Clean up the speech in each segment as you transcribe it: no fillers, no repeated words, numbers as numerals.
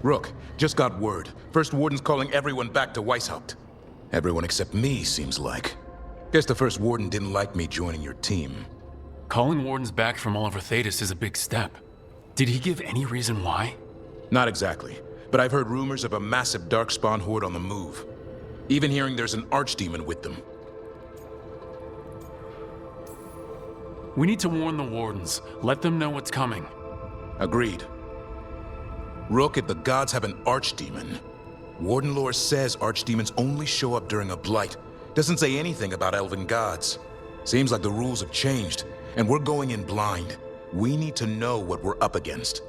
Rook, just got word. First Warden's calling everyone back to Weishaupt. Everyone except me, seems like. Guess the First Warden didn't like me joining your team. Calling Wardens back from all over Thedas is a big step. Did he give any reason why? Not exactly, but I've heard rumors of a massive Darkspawn horde on the move. Even hearing there's an Archdemon with them. We need to warn the Wardens. Let them know what's coming. Agreed. Rook, if the gods have an Archdemon, Warden lore says Archdemons only show up during a blight. Doesn't say anything about elven gods. Seems like the rules have changed, and we're going in blind. We need to know what we're up against.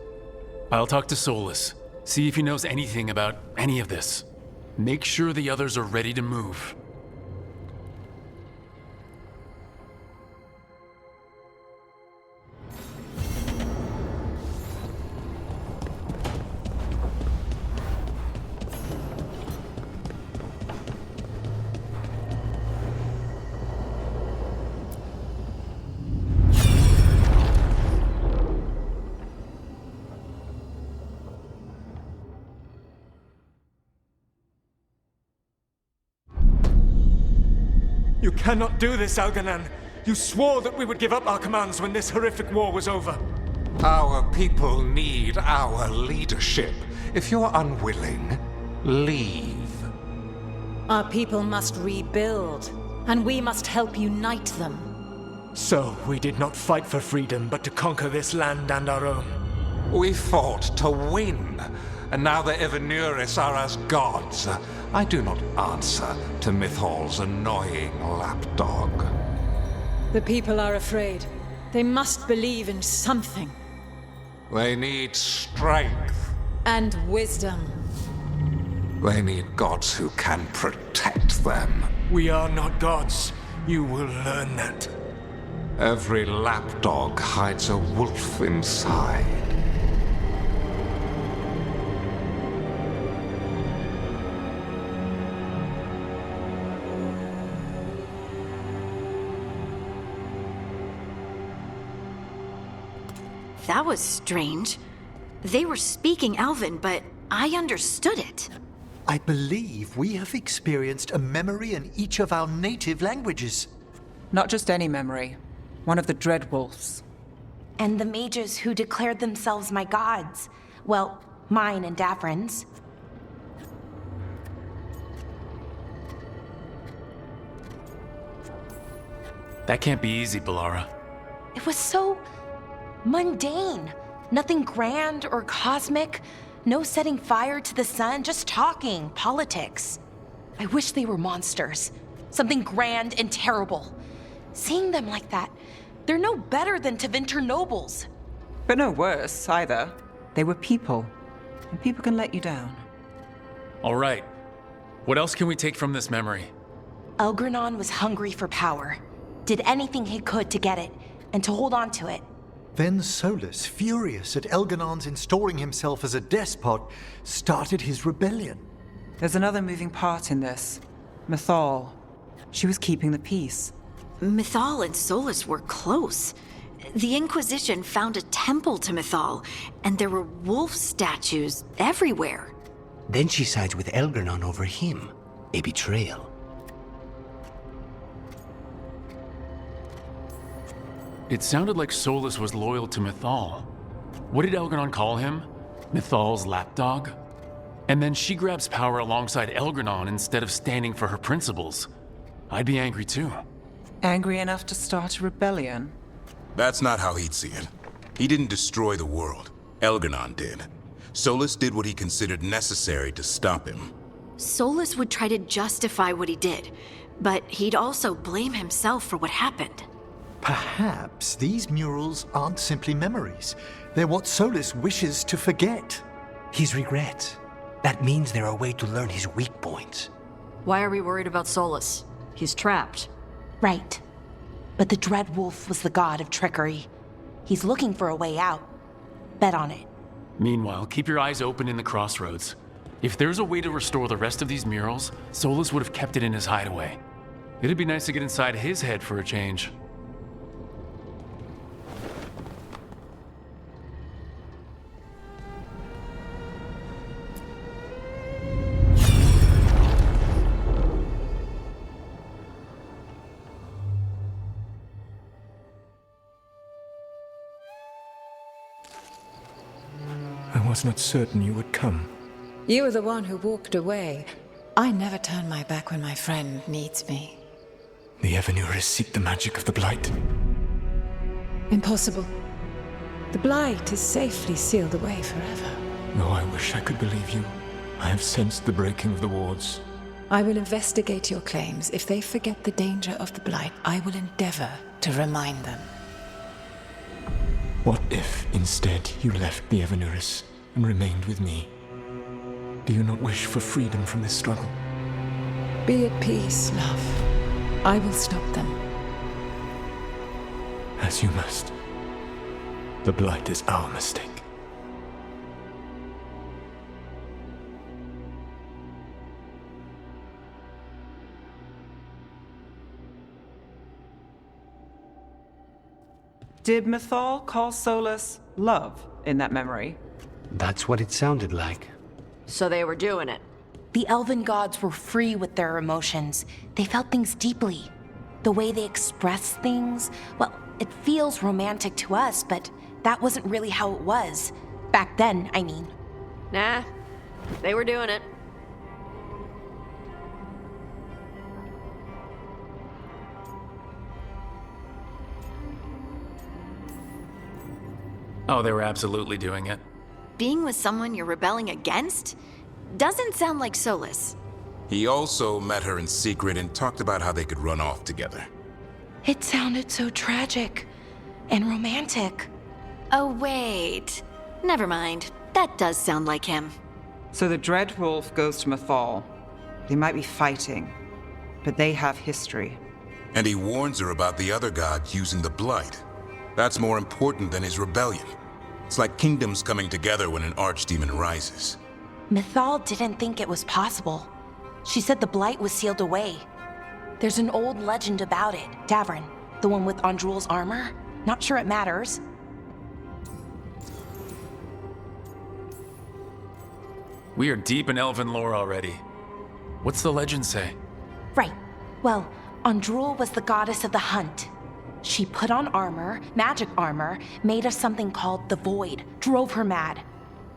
I'll talk to Solas. See if he knows anything about any of this. Make sure the others are ready to move. You cannot do this, Elganan. You swore that we would give up our commands when this horrific war was over. Our people need our leadership. If you're unwilling, leave. Our people must rebuild, and we must help unite them. So, we did not fight for freedom, but to conquer this land and our own. We fought to win, and now the Evanuris are as gods. I do not answer to Mythal's annoying lapdog. The people are afraid. They must believe in something. They need strength. And wisdom. They need gods who can protect them. We are not gods. You will learn that. Every lapdog hides a wolf inside. That was strange. They were speaking Elven, but I understood it. I believe we have experienced a memory in each of our native languages. Not just any memory. One of the Dreadwolves. And the mages who declared themselves my gods. Well, mine and Davrin's. That can't be easy, Bellara. It was so mundane. Nothing grand or cosmic. No setting fire to the sun, just talking, politics. I wish they were monsters. Something grand and terrible. Seeing them like that, they're no better than Tevinter nobles. But no worse, either. They were people. And people can let you down. All right. What else can we take from this memory? Elgranon was hungry for power. Did anything he could to get it, and to hold on to it. Then Solus, furious at Elganon's installing himself as a despot, started his rebellion. There's another moving part in this. Mythal. She was keeping the peace. Mythal and Solas were close. The Inquisition found a temple to Mythal, and there were wolf statues everywhere. Then she sides with Elgranon over him. A betrayal. It sounded like Solas was loyal to Mythal. What did Elgranon call him? Mythal's lapdog? And then she grabs power alongside Elgranon instead of standing for her principles. I'd be angry too. Angry enough to start a rebellion? That's not how he'd see it. He didn't destroy the world. Elgranon did. Solus did what he considered necessary to stop him. Solas would try to justify what he did, but he'd also blame himself for what happened. Perhaps these murals aren't simply memories. They're what Solus wishes to forget. His regret. That means they're a way to learn his weak points. Why are we worried about Solus? He's trapped. Right. But the Dreadwolf was the god of trickery. He's looking for a way out. Bet on it. Meanwhile, keep your eyes open in the crossroads. If there's a way to restore the rest of these murals, Solus would have kept it in his hideaway. It'd be nice to get inside his head for a change. I was not certain you would come. You were the one who walked away. I never turn my back when my friend needs me. The Evanuris seek the magic of the Blight. Impossible. The Blight is safely sealed away forever. Though I wish I could believe you, I have sensed the breaking of the wards. I will investigate your claims. If they forget the danger of the Blight, I will endeavor to remind them. What if, instead, you left the Evanuris and remained with me? Do you not wish for freedom from this struggle? Be at peace, love. I will stop them. As you must. The Blight is our mistake. Did Mythal call Solus love in that memory? That's what it sounded like. So they were doing it. The elven gods were free with their emotions. They felt things deeply. The way they expressed things, well, it feels romantic to us, but that wasn't really how it was. Back then, I mean. Nah, they were doing it. Oh, they were absolutely doing it. Being with someone you're rebelling against? Doesn't sound like Solus. He also met her in secret and talked about how they could run off together. It sounded so tragic and romantic. Oh, wait. Never mind. That does sound like him. So the Dreadwolf goes to Mythal. They might be fighting, but they have history. And he warns her about the other gods using the Blight. That's more important than his rebellion. It's like kingdoms coming together when an archdemon rises. Mythal didn't think it was possible. She said the Blight was sealed away. There's an old legend about it. Davrin, the one with Andrul's armor. Not sure it matters. We are deep in elven lore already. What's the legend say? Right. Well, Andrul was the goddess of the hunt. She put on armor, magic armor, made of something called the Void, drove her mad.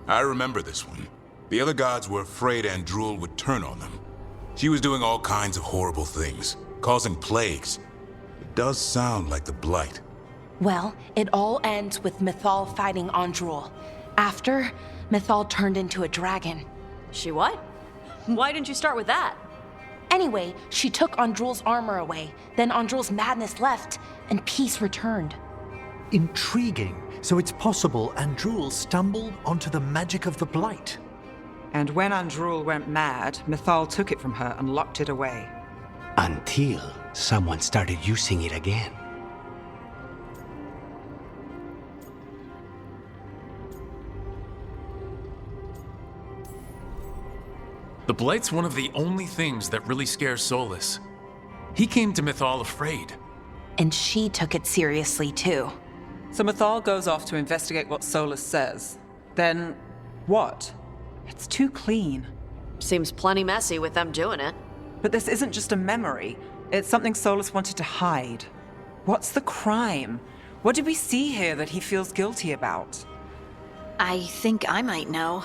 I remember this one. The other gods were afraid Andrul would turn on them. She was doing all kinds of horrible things, causing plagues. It does sound like the Blight. Well, it all ends with Mythal fighting Andrul. After, Mythal turned into a dragon. She what? Why didn't you start with that? Anyway, she took Andrul's armor away. Then Andrul's madness left, and peace returned. Intriguing. So it's possible Andrul stumbled onto the magic of the Blight. And when Andrul went mad, Mythal took it from her and locked it away. Until someone started using it again. The Blight's one of the only things that really scares Solus. He came to Mythal afraid. And she took it seriously, too. So Mythal goes off to investigate what Solus says. Then, what? It's too clean. Seems plenty messy with them doing it. But this isn't just a memory. It's something Solus wanted to hide. What's the crime? What did we see here that he feels guilty about? I think I might know.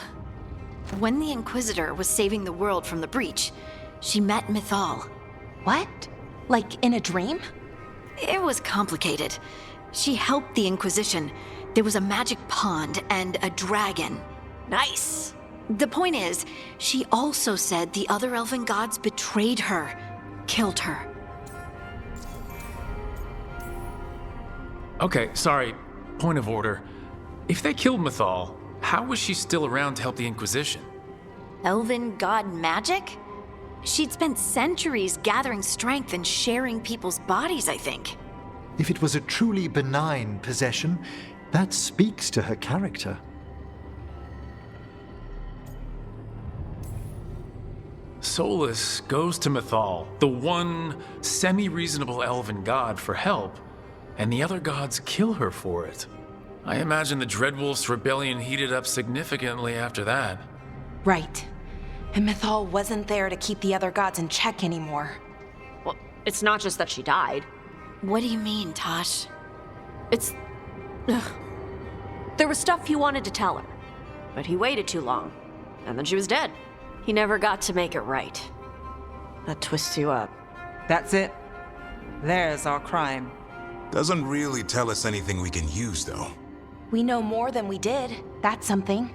When the Inquisitor was saving the world from the breach, she met Mythal. What? Like in a dream? It was complicated. She helped the Inquisition. There was a magic pond and a dragon. Nice! The point is, she also said the other elven gods betrayed her, killed her. Okay, sorry. Point of order. If they killed Mythal, how was she still around to help the Inquisition? Elven god magic? She'd spent centuries gathering strength and sharing people's bodies, I think. If it was a truly benign possession, that speaks to her character. Solus goes to Mythal, the one semi-reasonable elven god, for help, and the other gods kill her for it. I imagine the Dreadwolf's rebellion heated up significantly after that. Right. And Mythal wasn't there to keep the other gods in check anymore. Well, it's not just that she died. What do you mean, Tosh? It's... Ugh. There was stuff you wanted to tell her. but he waited too long. And then she was dead. He never got to make it right. That twists you up. That's it. There's our crime. Doesn't really tell us anything we can use, though. We know more than we did. That's something.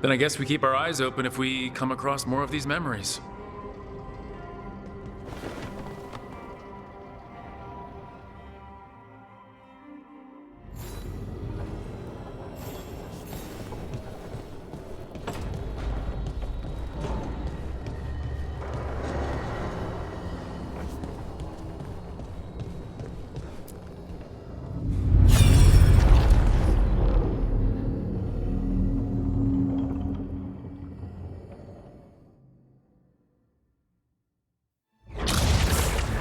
Then I guess we keep our eyes open if we come across more of these memories.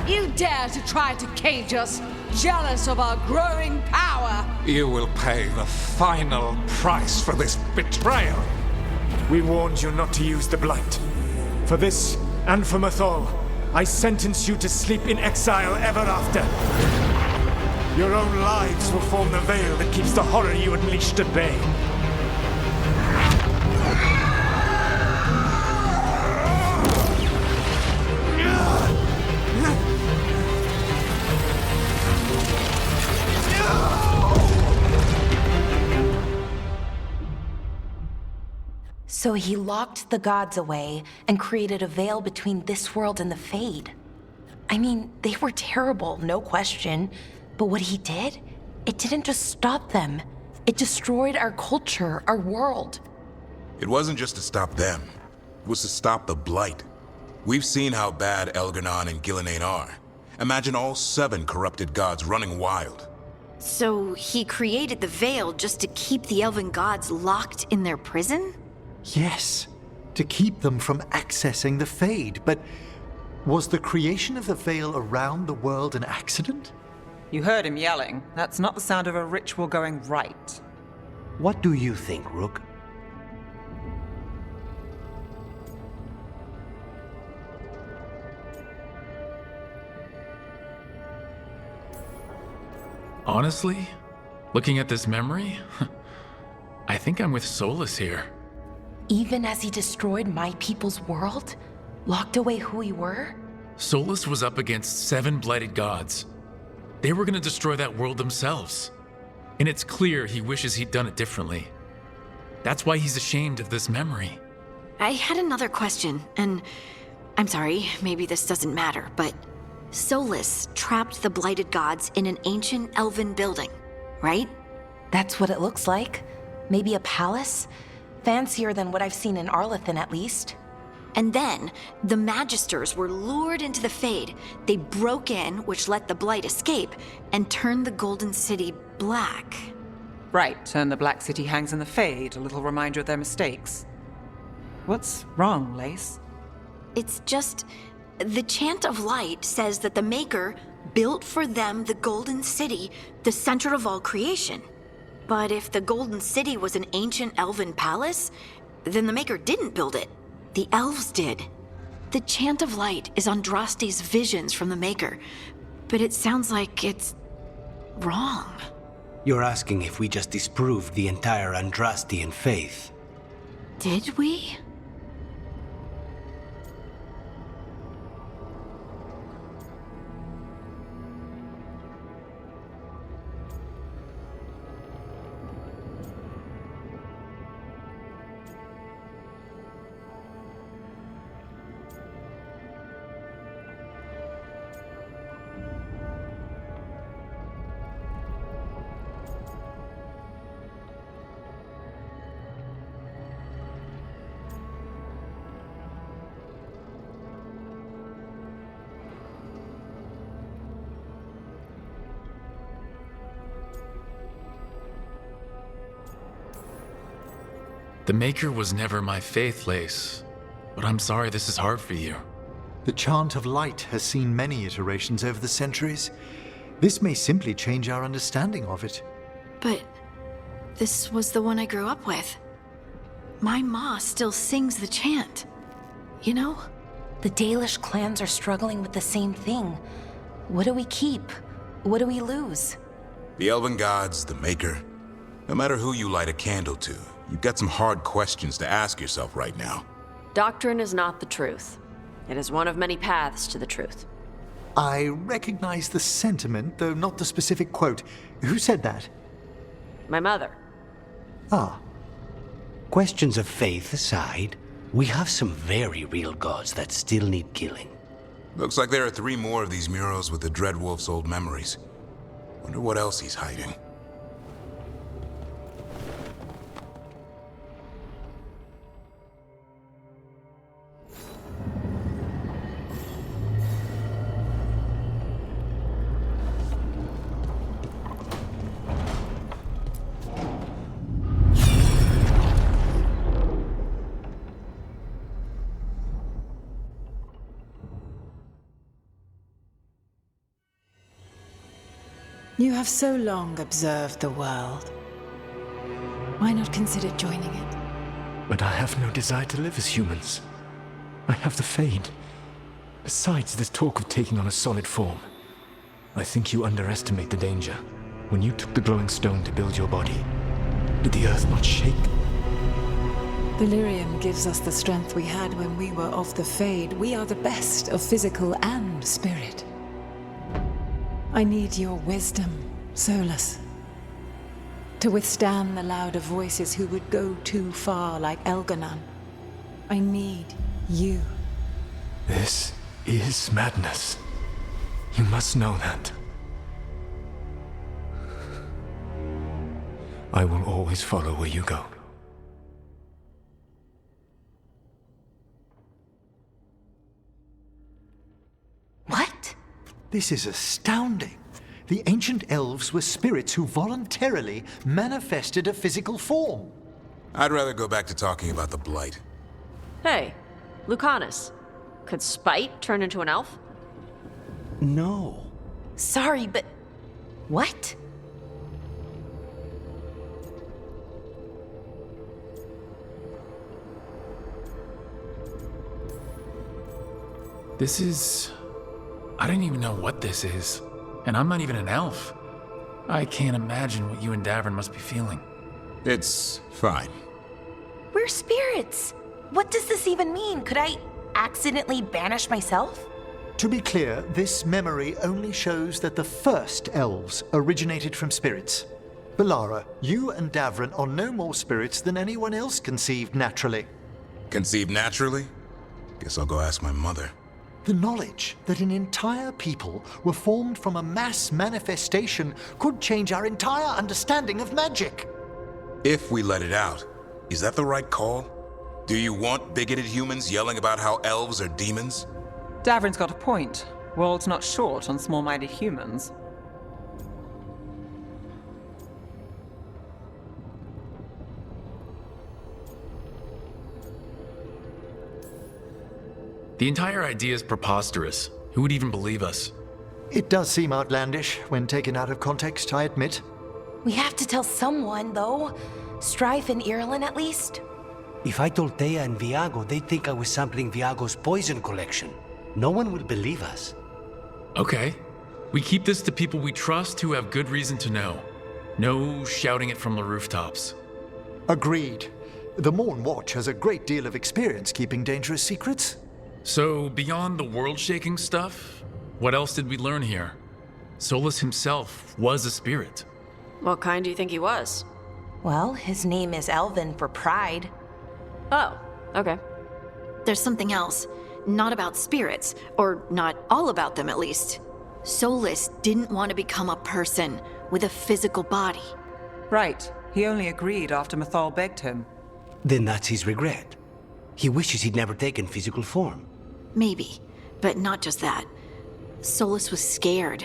You dare to try to cage us, jealous of our growing power! You will pay the final price for this betrayal. We warned you not to use the Blight. For this, and for Mythal, I sentence you to sleep in exile ever after. Your own lives will form the veil that keeps the horror you unleashed at bay. So he locked the gods away and created a veil between this world and the Fade. I mean, they were terrible, no question. But what he did, it didn't just stop them. It destroyed our culture, our world. It wasn't just to stop them. It was to stop the Blight. We've seen how bad Elgar'nan and Gillenane are. Imagine all 7 corrupted gods running wild. So he created the Veil just to keep the elven gods locked in their prison? Yes, to keep them from accessing the Fade. But was the creation of the Veil around the world an accident? You heard him yelling. That's not the sound of a ritual going right. What do you think, Rook? Honestly, looking at this memory, I think I'm with Solas here. Even as he destroyed my people's world? Locked away who we were? Solas was up against 7 blighted gods. They were gonna destroy that world themselves. And it's clear he wishes he'd done it differently. That's why he's ashamed of this memory. I had another question, and I'm sorry, maybe this doesn't matter, but Solas trapped the blighted gods in an ancient elven building, right? That's what it looks like. Maybe a palace? Fancier than what I've seen in Arlathan, at least. And then, the Magisters were lured into the Fade. They broke in, which let the Blight escape, and turned the Golden City black. Right, and the Black City hangs in the Fade, a little reminder of their mistakes. What's wrong, Lace? It's just, the Chant of Light says that the Maker built for them the Golden City, the center of all creation. But if the Golden City was an ancient elven palace, then the Maker didn't build it. The elves did. The Chant of Light is Andraste's visions from the Maker, but it sounds like it's wrong. You're asking if we just disproved the entire Andrastian faith. Did we? The Maker was never my faith, Lace. But I'm sorry this is hard for you. The Chant of Light has seen many iterations over the centuries. This may simply change our understanding of it. But this was the one I grew up with. My ma still sings the chant. You know? The Dalish clans are struggling with the same thing. What do we keep? What do we lose? The elven gods, the Maker. No matter who you light a candle to, you've got some hard questions to ask yourself right now. Doctrine is not the truth. It is one of many paths to the truth. I recognize the sentiment, though not the specific quote. Who said that? My mother. Ah. Questions of faith aside, we have some very real gods that still need killing. Looks like there are 3 more of these murals with the Dreadwolf's old memories. Wonder what else he's hiding. You have so long observed the world. Why not consider joining it? But I have no desire to live as humans. I have the Fade. Besides, there's talk of taking on a solid form. I think you underestimate the danger. When you took the glowing stone to build your body, did the earth not shake? Delirium gives us the strength we had when we were of the Fade. We are the best of physical and spirit. I need your wisdom, Solus, to withstand the louder voices who would go too far like Elganon. I need you. This is madness. You must know that. I will always follow where you go. What? This is astounding. The ancient elves were spirits who voluntarily manifested a physical form. I'd rather go back to talking about the Blight. Hey, Lucanus. Could Spite turn into an elf? No. Sorry, but... what? This is... I don't even know what this is. And I'm not even an elf. I can't imagine what you and Davrin must be feeling. It's fine. We're spirits. What does this even mean? Could I accidentally banish myself? To be clear, this memory only shows that the first elves originated from spirits. Balara, you and Davrin are no more spirits than anyone else conceived naturally. Conceived naturally? Guess I'll go ask my mother. The knowledge that an entire people were formed from a mass manifestation could change our entire understanding of magic. If we let it out, is that the right call? Do you want bigoted humans yelling about how elves are demons? Davrin's got a point. World's not short on small-minded humans. The entire idea is preposterous. Who would even believe us? It does seem outlandish when taken out of context, I admit. We have to tell someone, though. Strife and Irulan, at least. If I told Thea and Viago, they'd think I was sampling Viago's poison collection. No one would believe us. Okay. We keep this to people we trust who have good reason to know. No shouting it from the rooftops. Agreed. The Morn Watch has a great deal of experience keeping dangerous secrets. So, beyond the world-shaking stuff, what else did we learn here? Solus himself was a spirit. What kind do you think he was? Well, his name is Elven for pride. Oh, okay. There's something else. Not about spirits, or not all about them at least. Solus didn't want to become a person with a physical body. Right. He only agreed after Mythal begged him. Then that's his regret. He wishes he'd never taken physical form. Maybe, but not just that. Solus was scared.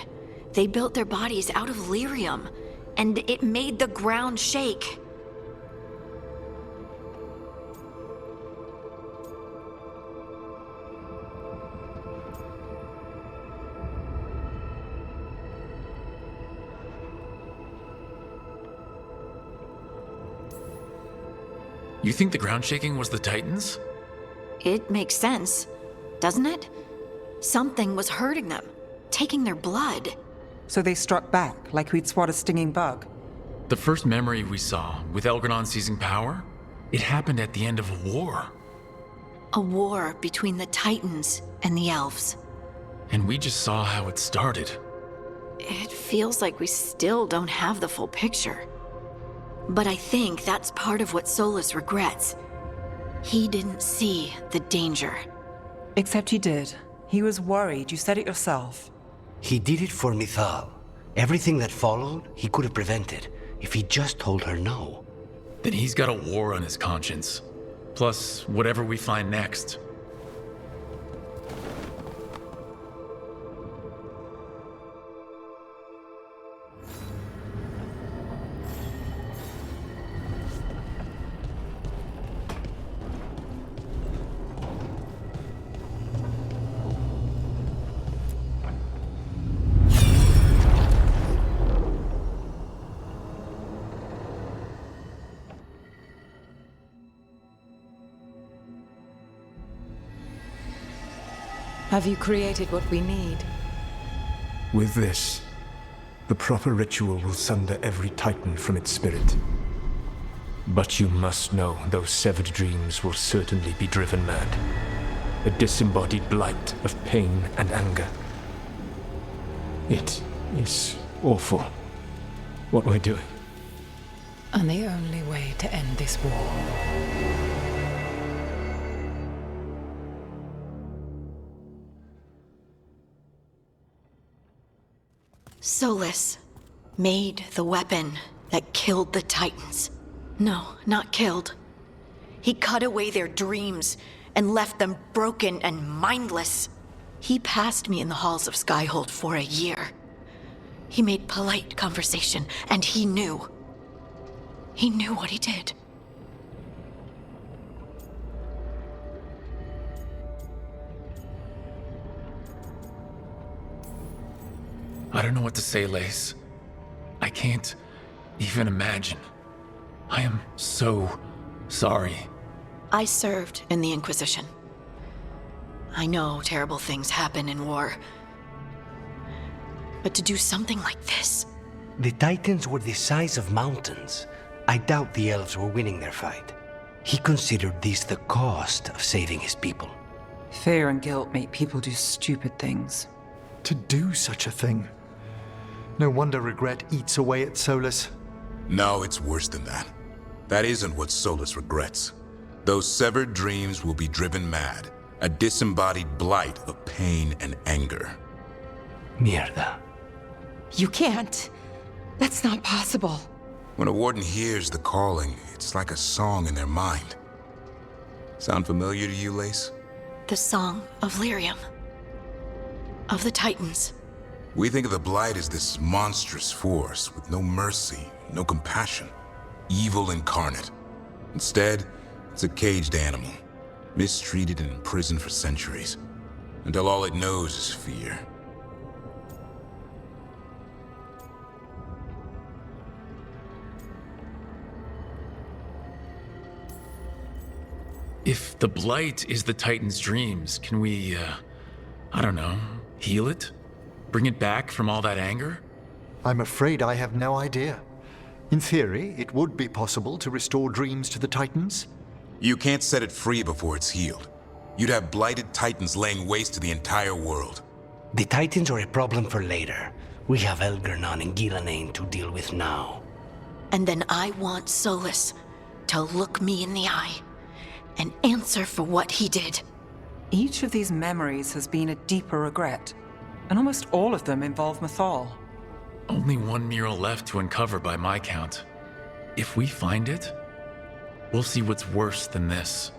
They built their bodies out of lyrium, and it made the ground shake. You think the ground shaking was the Titans? It makes sense, doesn't it? Something was hurting them, taking their blood. So they struck back, like we'd swat a stinging bug. The first memory we saw, with Elgranon seizing power, It happened at the end of a war. A war between the Titans and the elves. And we just saw how it started. It feels like we still don't have the full picture. But I think that's part of what Solus regrets. He didn't see the danger. Except he did. He was worried. You said it yourself. He did it for Mythal. Everything that followed, he could have prevented if he just told her no. Then he's got a war on his conscience. Plus, whatever we find next. Have you created what we need? With this, the proper ritual will sunder every Titan from its spirit. But you must know those severed dreams will certainly be driven mad. A disembodied blight of pain and anger. It is awful what we're doing. And the only way to end this war. Solus made the weapon that killed the Titans. No, not killed. He cut away their dreams and left them broken and mindless. He passed me in the halls of Skyhold for a year. He made polite conversation, and he knew. He knew what he did. I don't know what to say, Lace. I can't even imagine. I am so sorry. I served in the Inquisition. I know terrible things happen in war. But to do something like this... The Titans were the size of mountains. I doubt the elves were winning their fight. He considered this the cost of saving his people. Fear and guilt make people do stupid things. To do such a thing. No wonder regret eats away at Solus. No, it's worse than that. That isn't what Solus regrets. Those severed dreams will be driven mad. A disembodied blight of pain and anger. Mierda. You can't. That's not possible. When a warden hears the calling, it's like a song in their mind. Sound familiar to you, Lace? The Song of Lyrium. Of the Titans. We think of the Blight as this monstrous force with no mercy, no compassion. Evil incarnate. Instead, it's a caged animal. Mistreated and imprisoned for centuries. Until all it knows is fear. If the Blight is the Titan's dreams, can we, I don't know, heal it? Bring it back from all that anger? I'm afraid I have no idea. In theory, it would be possible to restore dreams to the Titans. You can't set it free before it's healed. You'd have blighted Titans laying waste to the entire world. The Titans are a problem for later. We have Elgernon and Ghilanane to deal with now. And then I want Solus to look me in the eye and answer for what he did. Each of these memories has been a deeper regret, and almost all of them involve Mythal. Only one mural left to uncover by my count. If we find it, we'll see what's worse than this.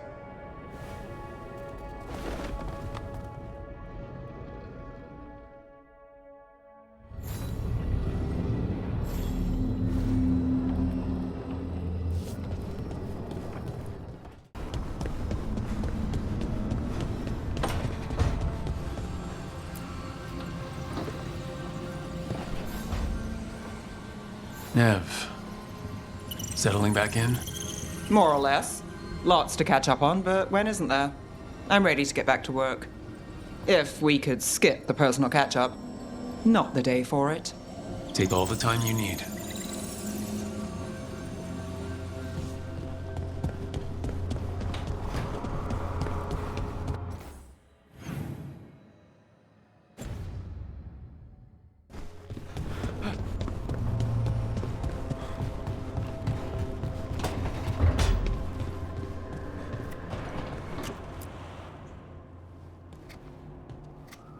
Nev, settling back in? More or less. Lots to catch up on, but when isn't there? I'm ready to get back to work. If we could skip the personal catch-up. Not the day for it. Take all the time you need.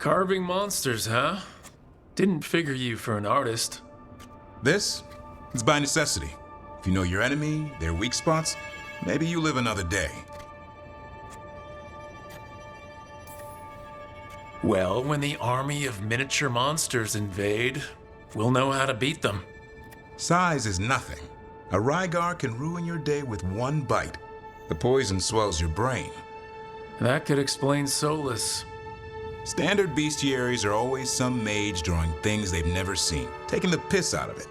Carving monsters, huh? Didn't figure you for an artist. This? It's by necessity. If you know your enemy, their weak spots, maybe you live another day. Well, when the army of miniature monsters invade, we'll know how to beat them. Size is nothing. A Rygar can ruin your day with one bite. The poison swells your brain. That could explain Solus. Standard bestiaries are always some mage drawing things they've never seen, taking the piss out of it.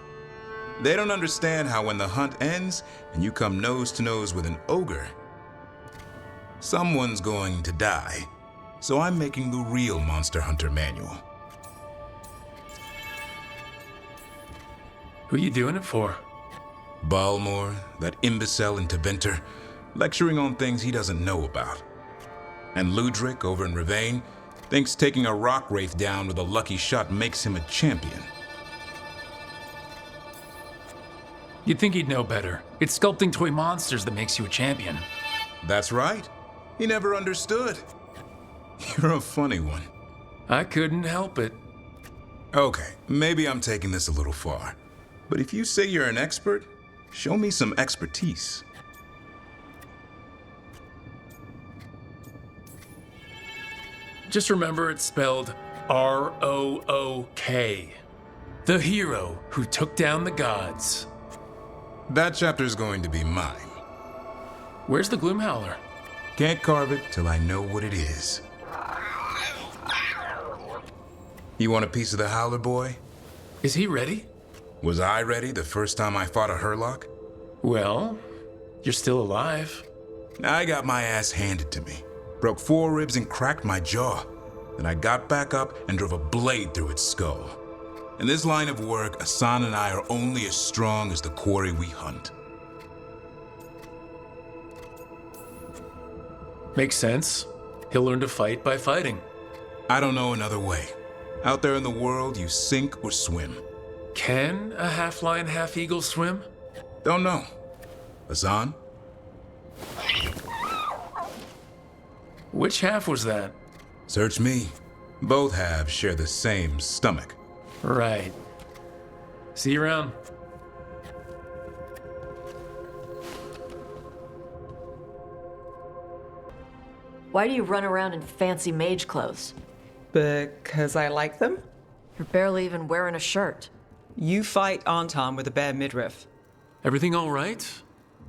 They don't understand how when the hunt ends and you come nose to nose with an ogre, someone's going to die. So I'm making the real Monster Hunter manual. Who you doing it for? Balmor, that imbecile in Tevinter, lecturing on things he doesn't know about. And Ludric over in Rivain thinks taking a rock wraith down with a lucky shot makes him a champion. You'd think he'd know better. It's sculpting toy monsters that makes you a champion. That's right. He never understood. You're a funny one. I couldn't help it. Okay, maybe I'm taking this a little far. But if you say you're an expert, show me some expertise. Just remember it's spelled R-O-O-K. The hero who took down the gods. That chapter's going to be mine. Where's the Gloomhowler? Can't carve it till I know what it is. You want a piece of the Howler boy? Is he ready? Was I ready the first time I fought a Hurlock? Well, you're still alive. I got my ass handed to me. Broke 4 ribs and cracked my jaw. Then I got back up and drove a blade through its skull. In this line of work, Asan and I are only as strong as the quarry we hunt. Makes sense. He'll learn to fight by fighting. I don't know another way. Out there in the world, you sink or swim. Can a half-lion, half-eagle swim? Don't know. Asan? Which half was that? Search me. Both halves share the same stomach. Right. See you around. Why do you run around in fancy mage clothes? Because I like them? You're barely even wearing a shirt. You fight Anton with a bare midriff. Everything all right?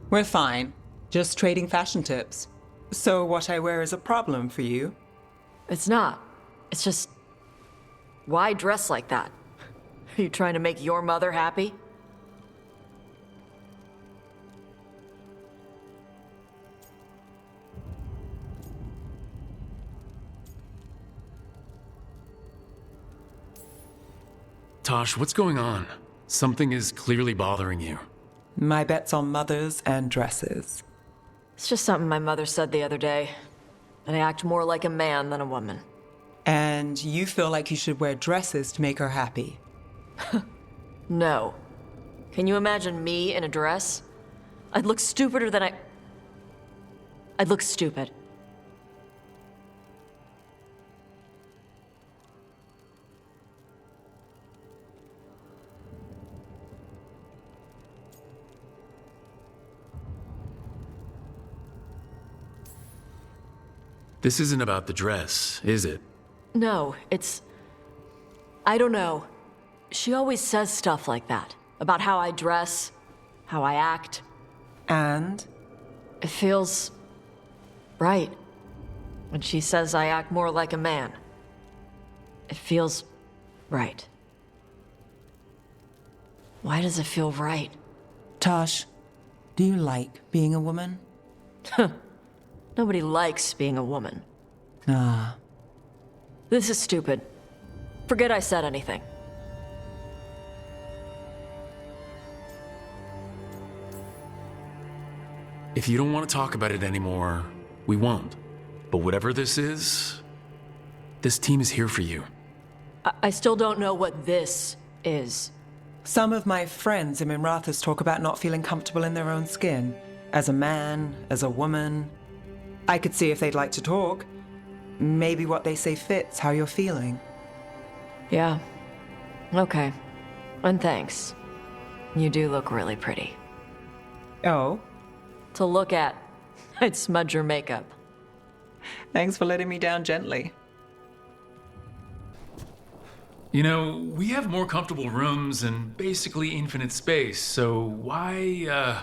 We're fine. Just trading fashion tips. So what I wear is a problem for you? It's not. It's just... Why dress like that? Are you trying to make your mother happy? Tosh, what's going on? Something is clearly bothering you. My bet's on mothers and dresses. It's just something my mother said the other day. And I act more like a man than a woman. And you feel like you should wear dresses to make her happy? No. Can you imagine me in a dress? I'd look stupider than I'd look stupid. This isn't about the dress, is it? No, it's... I don't know. She always says stuff like that. About how I dress, how I act. And? It feels... right. When she says I act more like a man. It feels... right. Why does it feel right? Tosh, do you like being a woman? Nobody likes being a woman. Ah. This is stupid. Forget I said anything. If you don't want to talk about it anymore, we won't. But whatever this is, this team is here for you. I still don't know what this is. Some of my friends in Minrathous talk about not feeling comfortable in their own skin. As a man, as a woman. I could see if they'd like to talk. Maybe what they say fits how you're feeling. Yeah. Okay. And thanks. You do look really pretty. Oh? To look at. I'd smudge your makeup. Thanks for letting me down gently. You know, we have more comfortable rooms and basically infinite space, so why,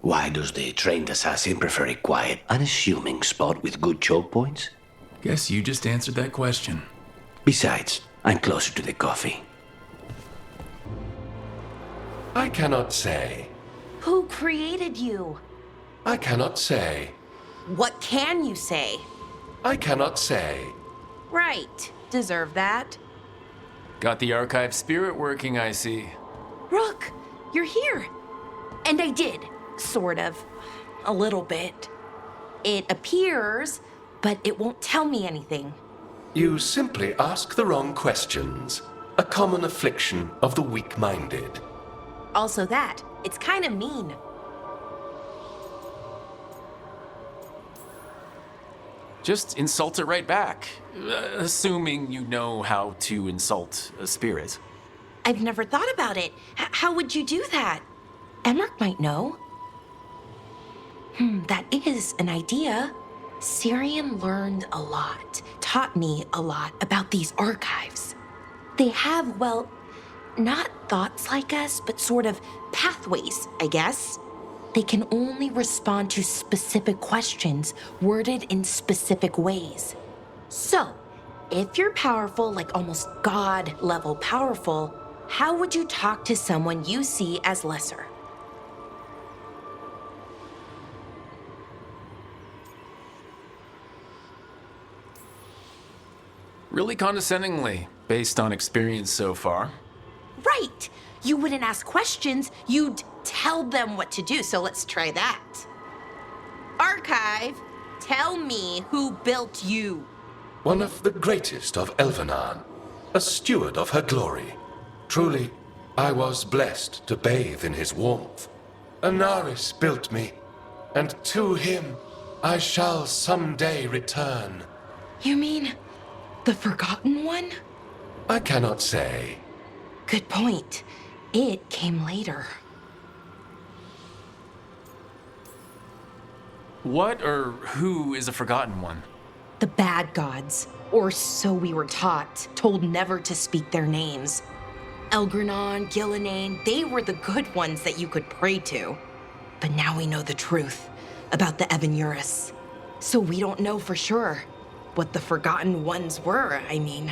Why does the trained assassin prefer a quiet, unassuming spot with good choke points? Guess you just answered that question. Besides, I'm closer to the coffee. I cannot say. Who created you? I cannot say. What can you say? I cannot say. Right. Deserve that. Got the archive spirit working, I see. Rook, you're here. And I did, sort of. A little bit. It appears, but it won't tell me anything. You simply ask the wrong questions. A common affliction of the weak-minded. Also that, it's kind of mean. Just insult it right back. Assuming you know how to insult a spirit. I've never thought about it. How would you do that? Emmerich might know. That is an idea. Syrian learned a lot, taught me a lot about these archives. They have, well, not thoughts like us, but sort of pathways, I guess. They can only respond to specific questions worded in specific ways. So, if you're powerful, like almost God-level powerful, how would you talk to someone you see as lesser? Really condescendingly, based on experience so far. Right! You wouldn't ask questions, you'd tell them what to do, so let's try that. Archive, tell me who built you. One of the greatest of Elvenar, a steward of her glory. Truly, I was blessed to bathe in his warmth. Anaris built me, and to him I shall someday return. You mean the Forgotten One? I cannot say. Good point. It came later. What or who is a Forgotten One? The bad gods, or so we were taught, told never to speak their names. Elgranon, Gillenane, they were the good ones that you could pray to. But now we know the truth about the Evanuris. So we don't know for sure what the Forgotten Ones were, I mean.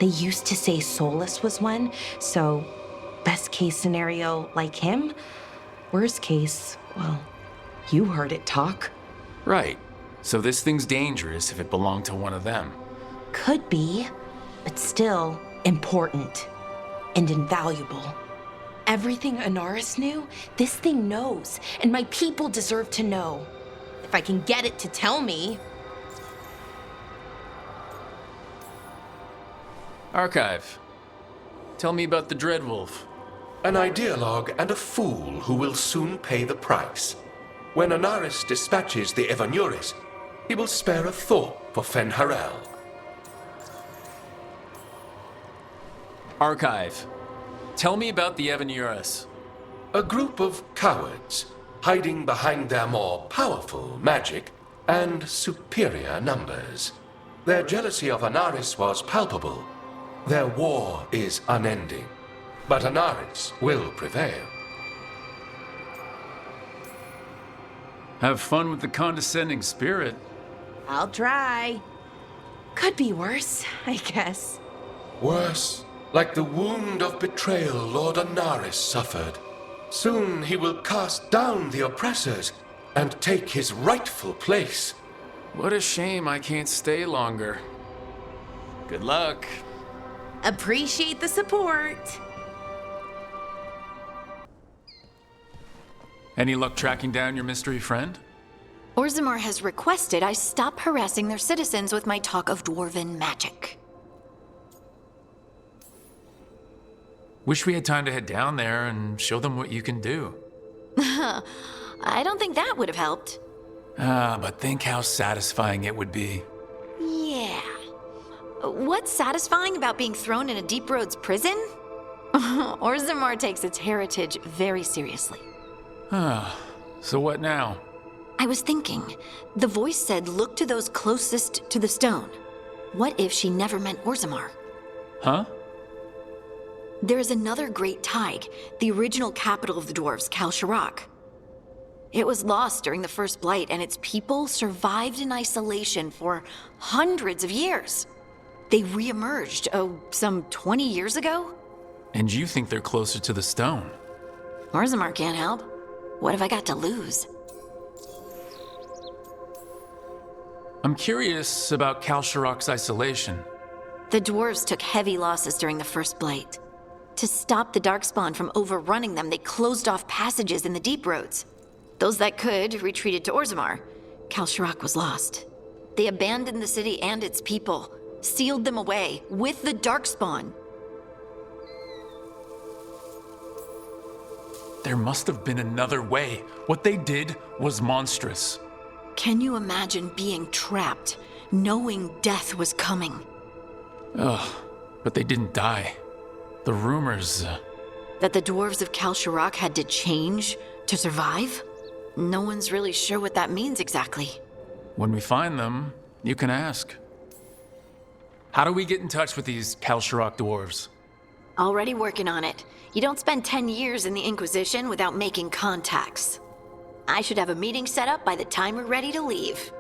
They used to say Solus was one, so best case scenario like him. Worst case, well, you heard it talk. Right. So this thing's dangerous if it belonged to one of them. Could be, but still important and invaluable. Everything Anaris knew, this thing knows, and my people deserve to know. If I can get it to tell me. Archive. Tell me about the Dreadwolf. An ideologue and a fool who will soon pay the price. When Anaris dispatches the Evanuris, he will spare a thought for Fen'Harel. Archive. Tell me about the Evanuris. A group of cowards, hiding behind their more powerful magic and superior numbers. Their jealousy of Anaris was palpable. Their war is unending, but Anaris will prevail. Have fun with the condescending spirit. I'll try. Could be worse, I guess. Worse, like the wound of betrayal Lord Anaris suffered. Soon he will cast down the oppressors and take his rightful place. What a shame I can't stay longer. Good luck. Appreciate the support. Any luck tracking down your mystery friend? Orzammar has requested I stop harassing their citizens with my talk of dwarven magic. Wish we had time to head down there and show them what you can do. I don't think that would have helped. But think how satisfying it would be. Yeah. what's satisfying about being thrown in a Deep Roads prison? Orzammar takes its heritage very seriously. So what now? I was thinking, the voice said look to those closest to the stone. What if she never meant Orzammar? Huh? There is another great Tig, the original capital of the dwarves, Kalsharak. It was lost during the First Blight, and its people survived in isolation for hundreds of years. They re-emerged, some 20 years ago? And you think they're closer to the stone? Orzammar can't help. What have I got to lose? I'm curious about Kalsharak's isolation. The dwarves took heavy losses during the First Blight. To stop the Darkspawn from overrunning them, they closed off passages in the Deep Roads. Those that could retreated to Orzammar. Kalsharak was lost. They abandoned the city and its people, sealed them away with the Darkspawn. There must have been another way. What they did was monstrous. Can you imagine being trapped, knowing death was coming? Ugh, but they didn't die. The rumors... That the dwarves of Kalsharak had to change to survive? No one's really sure what that means exactly. When we find them, you can ask. How do we get in touch with these Kalsharak dwarves? Already working on it. You don't spend 10 years in the Inquisition without making contacts. I should have a meeting set up by the time we're ready to leave.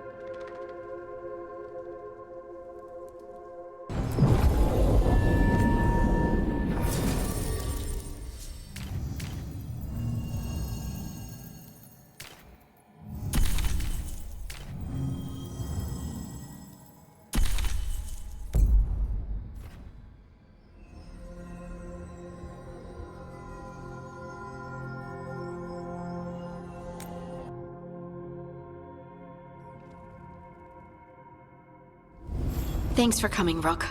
Thanks for coming, Rook.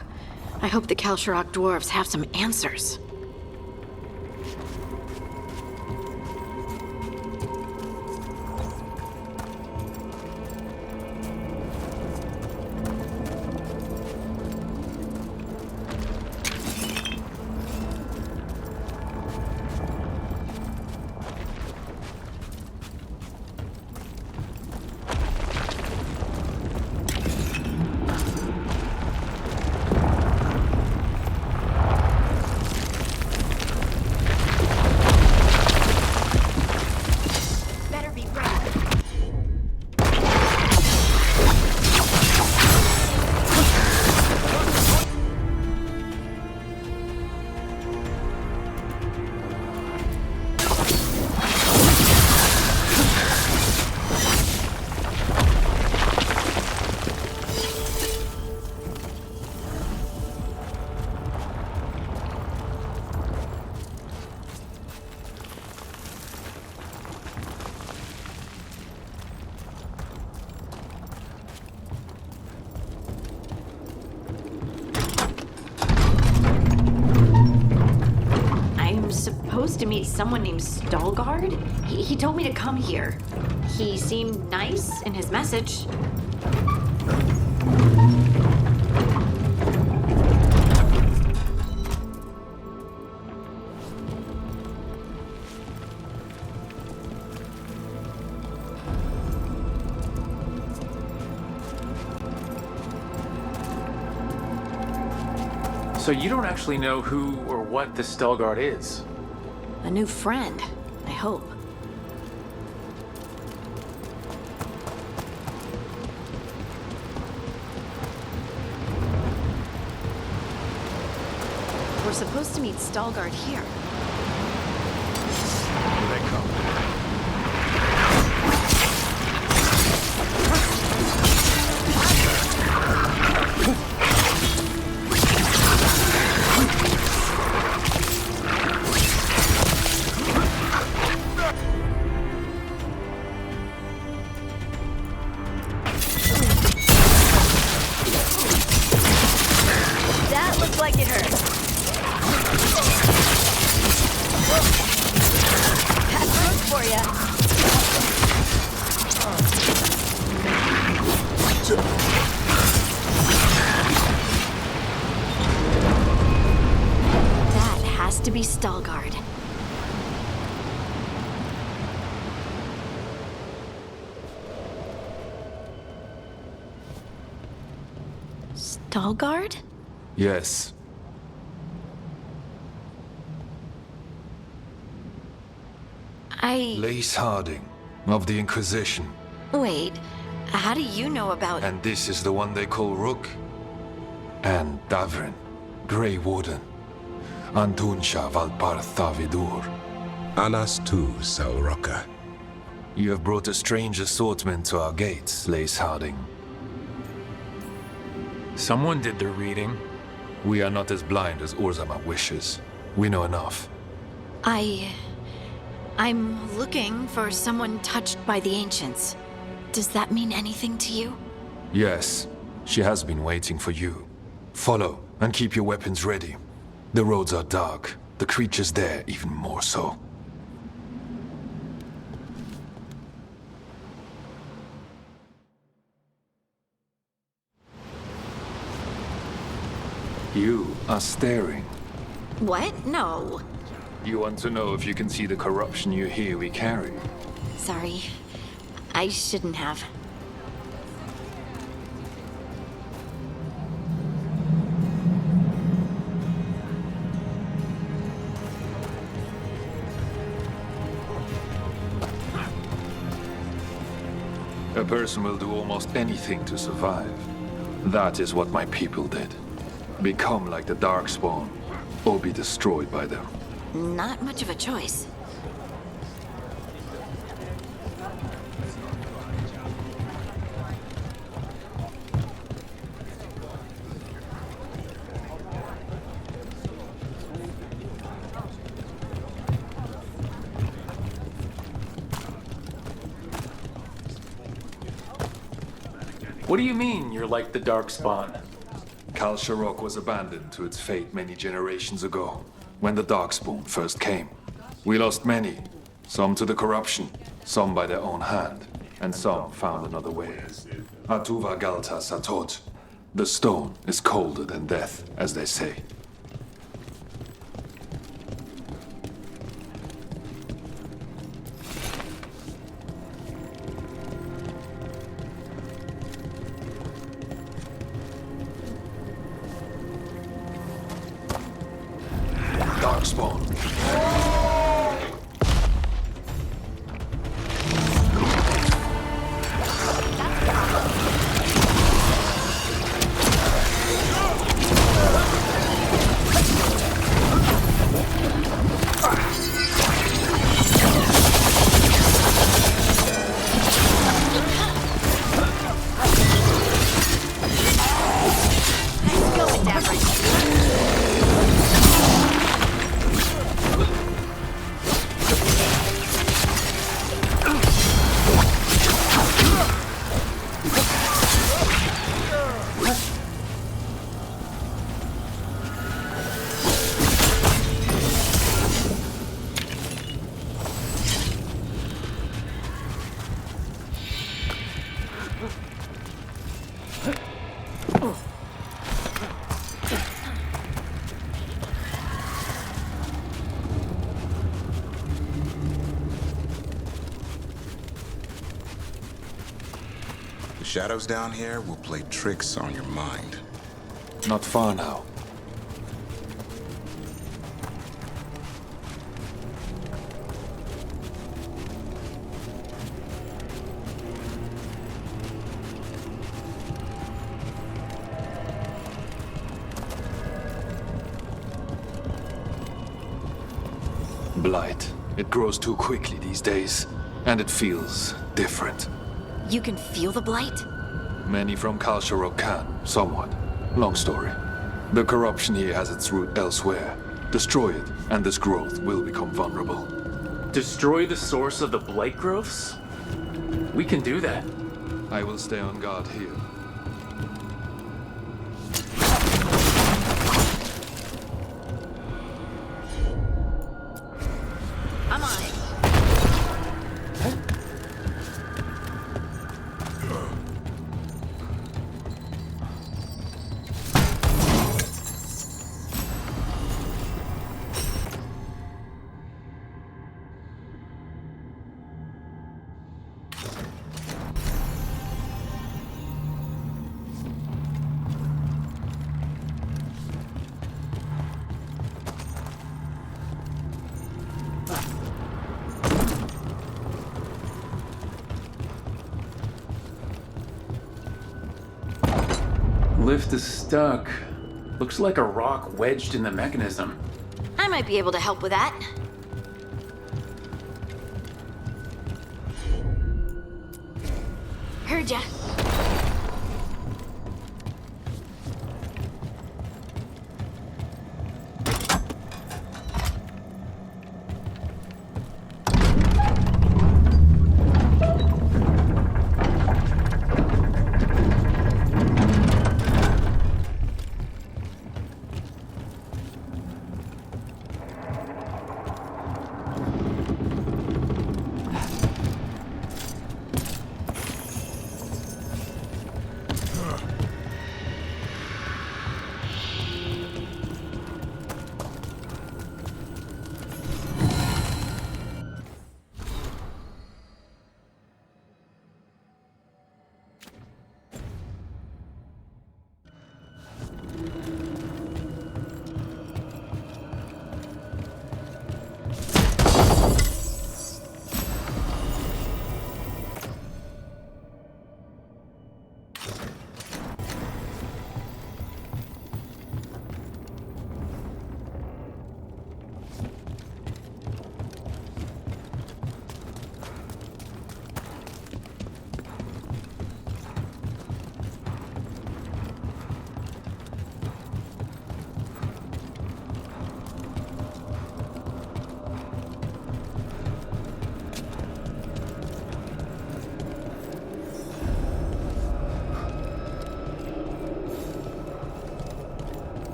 I hope the Kalsharak dwarves have some answers. To meet someone named Stalgard? He told me to come here. He seemed nice in his message. So you don't actually know who or what the Stalgard is? A new friend, I hope. We're supposed to meet Stalgard here. Here they come. to be Stalgard. Stalgard? Yes. Lace Harding, of the Inquisition. Wait, how do you know about... And this is the one they call Rook? And Davrin, Grey Warden. Antunsha Valpartha Vidur. Anas tu, Salroka. You have brought a strange assortment to our gates, Lace Harding. Someone did their reading. We are not as blind as Orzama wishes. We know enough. I'm looking for someone touched by the Ancients. Does that mean anything to you? Yes, she has been waiting for you. Follow, and keep your weapons ready. The roads are dark, the creatures there even more so. You are staring. What? No. You want to know if you can see the corruption you hear we carry? Sorry. I shouldn't have. A person will do almost anything to survive. That is what my people did. Become like the Darkspawn, or be destroyed by them. Not much of a choice. What do you mean, you're like the Darkspawn? Kal Sharok was abandoned to its fate many generations ago, when the Darkspawn first came. We lost many, some to the corruption, some by their own hand, and some found another way. Atuva Galta Satot. The stone is colder than death, as they say. Darkspawn. The shadows down here will play tricks on your mind. Not far now. Blight. It grows too quickly these days, and it feels different. You can feel the blight? Many from Kal Sharok can, somewhat. Long story. The corruption here has its root elsewhere. Destroy it, and this growth will become vulnerable. Destroy the source of the blight growths? We can do that. I will stay on guard here. I'm on it. lift is stuck. Looks like a rock wedged in the mechanism. I might be able to help with that. Heard ya.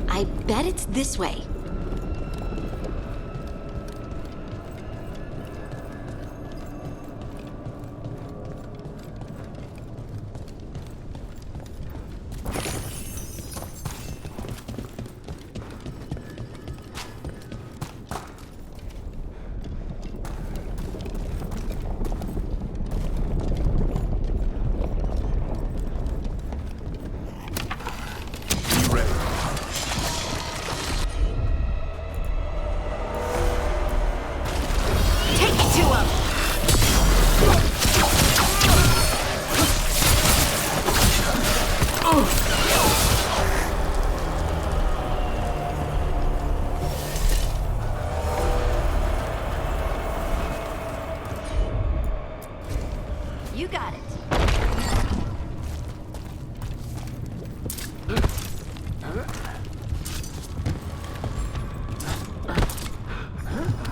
I bet it's this way. You got it.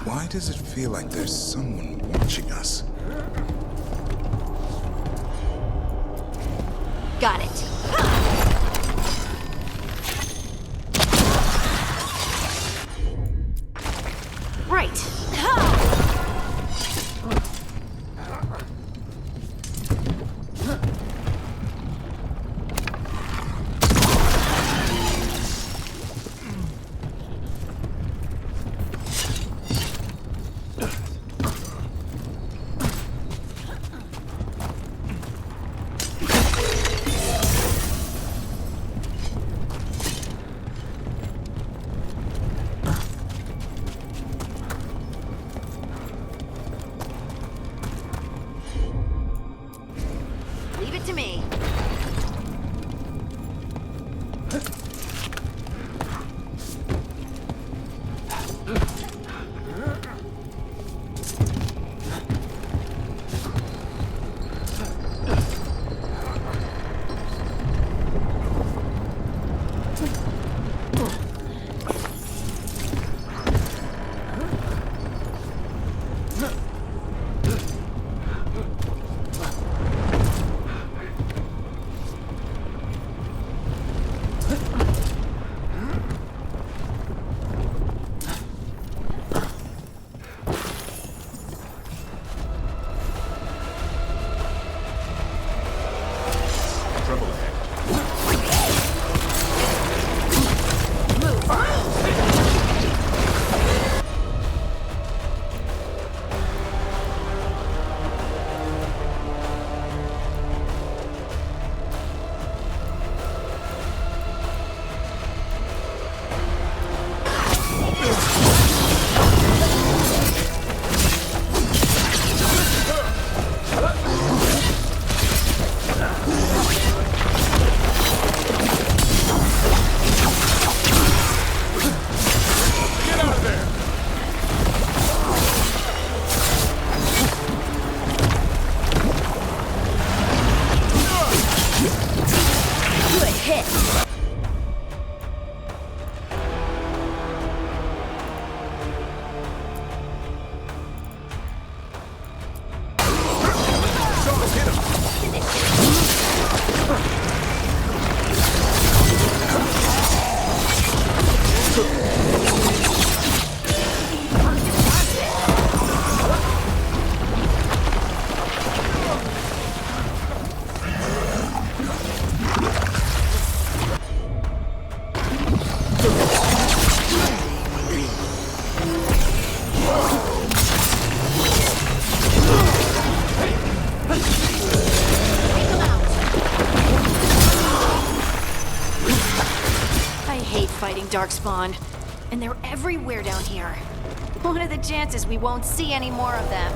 Why does it feel like there's someone watching us? Got it. Right. annoying darkspawn. And they're everywhere down here. What are the chances we won't see any more of them?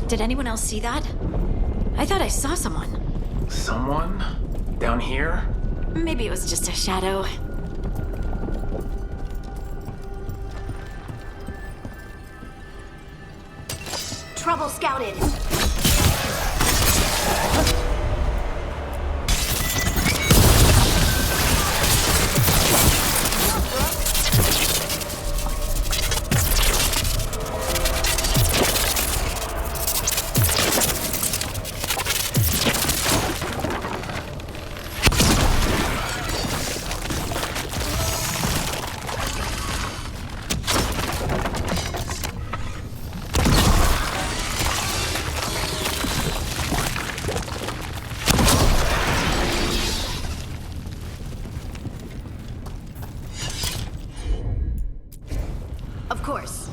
Did anyone else see that? I thought I saw someone. Someone? Down here? Maybe it was just a shadow. Trouble scouted. Of course.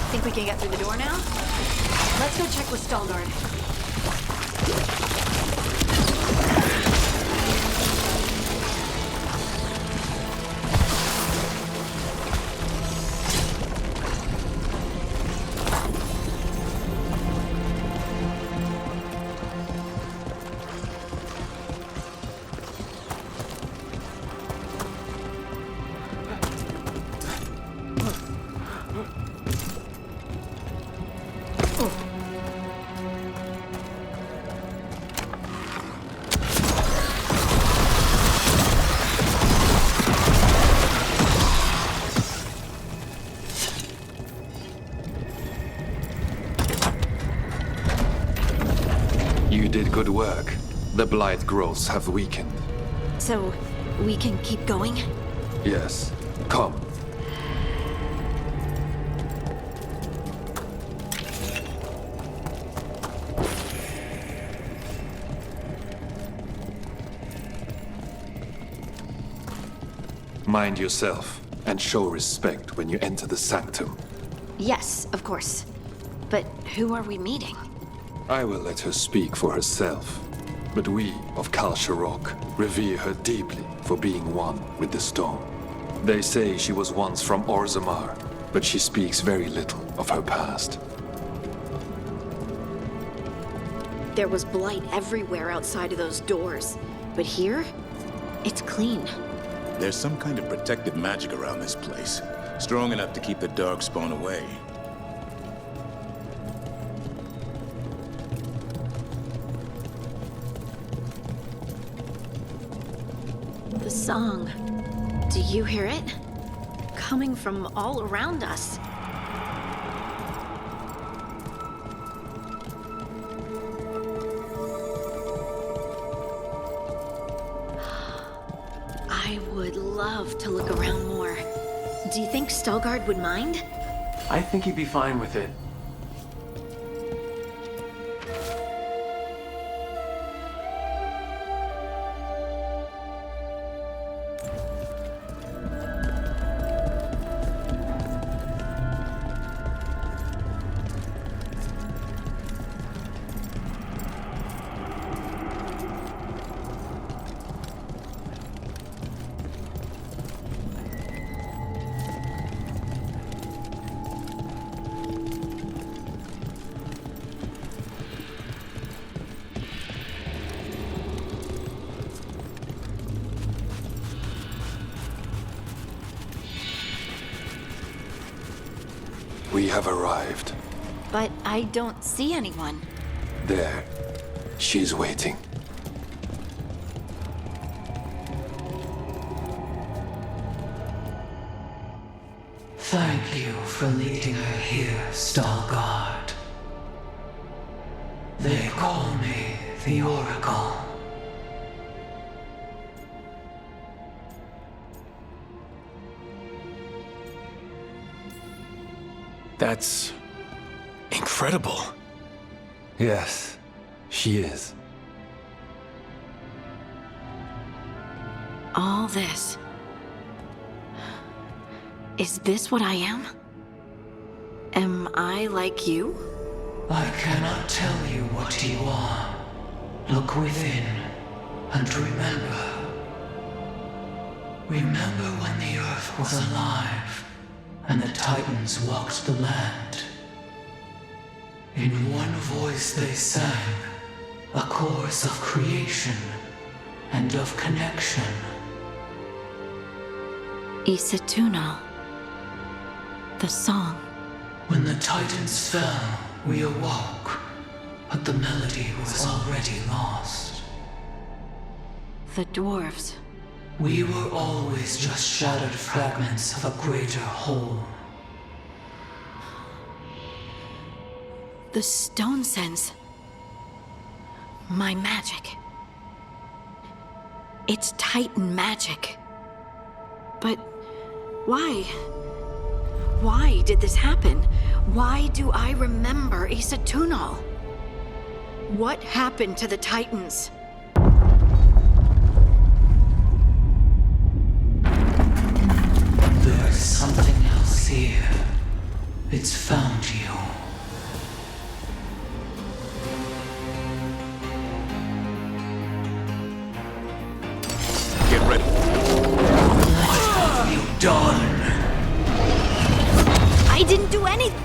Think we can get through the door now? Let's go check with Stalgard. You did good work. The blight growths have weakened. So, we can keep going? Yes. Come. Mind yourself, and show respect when you enter the sanctum. Yes, of course. But who are we meeting? I will let her speak for herself. But we of Kal Sharok revere her deeply for being one with the stone. They say she was once from Orzammar, but she speaks very little of her past. There was blight everywhere outside of those doors. But here, it's clean. There's some kind of protective magic around this place. Strong enough to keep the Darkspawn away. The song. Do you hear it? Coming from all around us. I would love to look around more. Do you think Stalgard would mind? I think he'd be fine with it. We have arrived. But I don't see anyone. There. She's waiting. Thank you for leading her here, Stalgard. They call me the Oracle. That's incredible. Yes, she is. All this. Is this what I am? Am I like you? I cannot tell you what you are. Look within and remember. Remember when the Earth was alive and the Titans walked the land. In one voice they sang, a chorus of creation and of connection. Isatuno. The song. When the Titans fell, we awoke, but the melody was already lost. The dwarves. We were always just shattered fragments of a greater whole. The stone sense. My magic. It's Titan magic. But why? Why did this happen? Why do I remember Isatuno? What happened to the Titans? There's something else here. It's found you. Get ready. What have you done? I didn't do anything!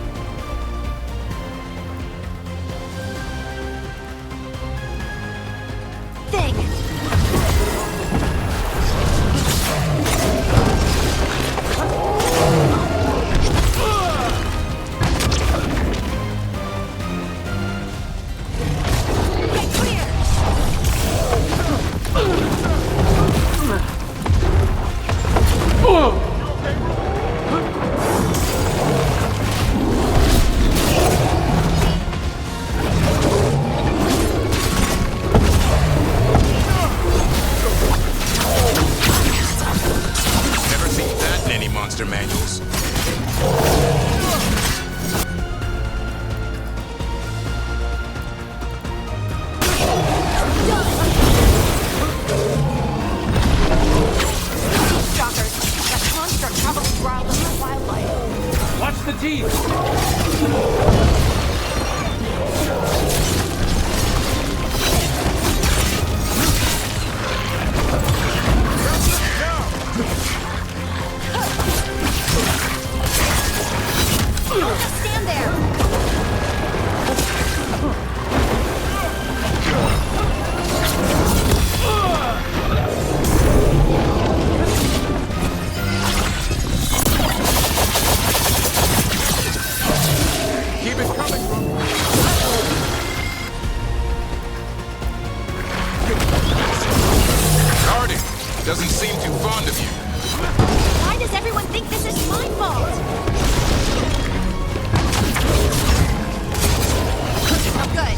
the teeth! Stand there! Keep it coming, Rook. Harding doesn't seem too fond of you. Why does everyone think this is my fault? Oh, good.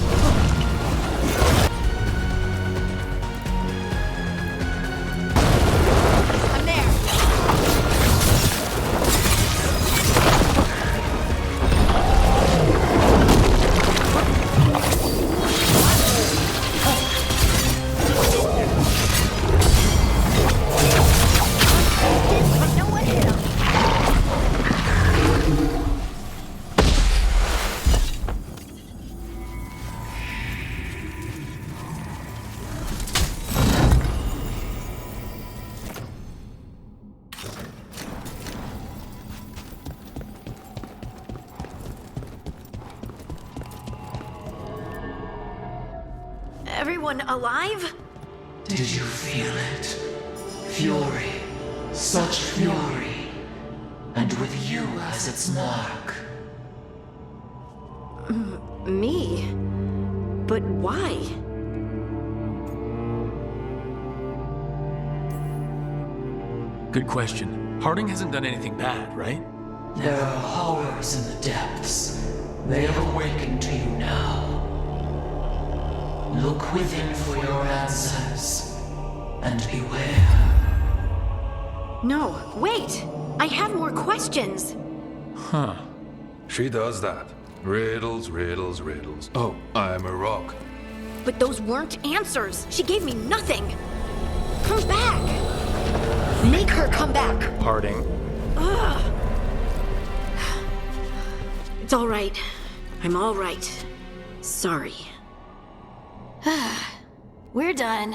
I'm there. No one hit him. Everyone alive? Did you feel it? Fury. Such fury. And with you as its mark. Me? But why? Good question. Harding hasn't done anything bad, right? There are horrors in the depths. They have awakened to you now. Look within for your answers. And beware. No, wait! I have more questions! Huh. She does that. Riddles, riddles, riddles. Oh, I'm a rock. But those weren't answers! She gave me nothing! Come back! Make her come back! Harding. Ugh. It's all right. I'm all right. Sorry. We're done.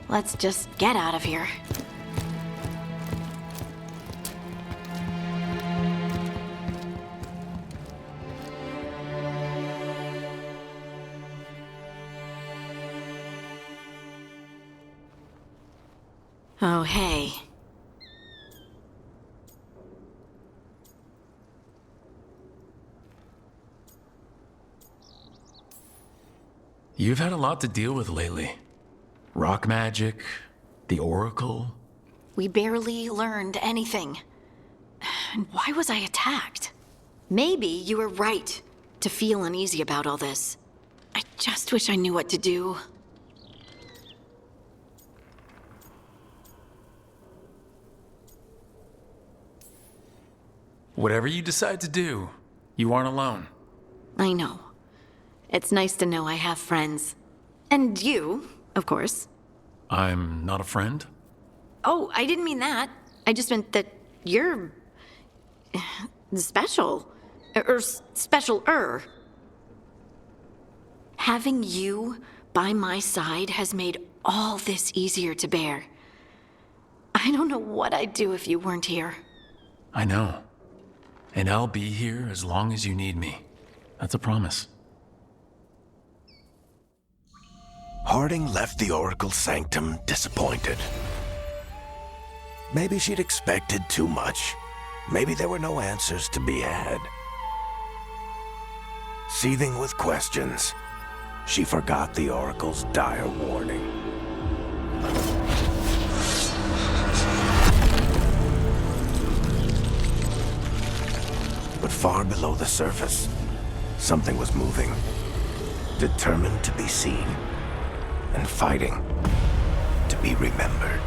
Let's just get out of here. Oh, hey. You've had a lot to deal with lately. Rock magic, the Oracle. We barely learned anything. And why was I attacked? Maybe you were right to feel uneasy about all this. I just wish I knew what to do. Whatever you decide to do, you aren't alone. I know. It's nice to know I have friends. And you, of course. I'm not a friend? Oh, I didn't mean that. I just meant that you're... special. Or special-er. Having you by my side has made all this easier to bear. I don't know what I'd do if you weren't here. I know. And I'll be here as long as you need me. That's a promise. Harding left the Oracle's sanctum disappointed. Maybe she'd expected too much. Maybe there were no answers to be had. Seething with questions, she forgot the Oracle's dire warning. But far below the surface, something was moving, determined to be seen, and fighting to be remembered.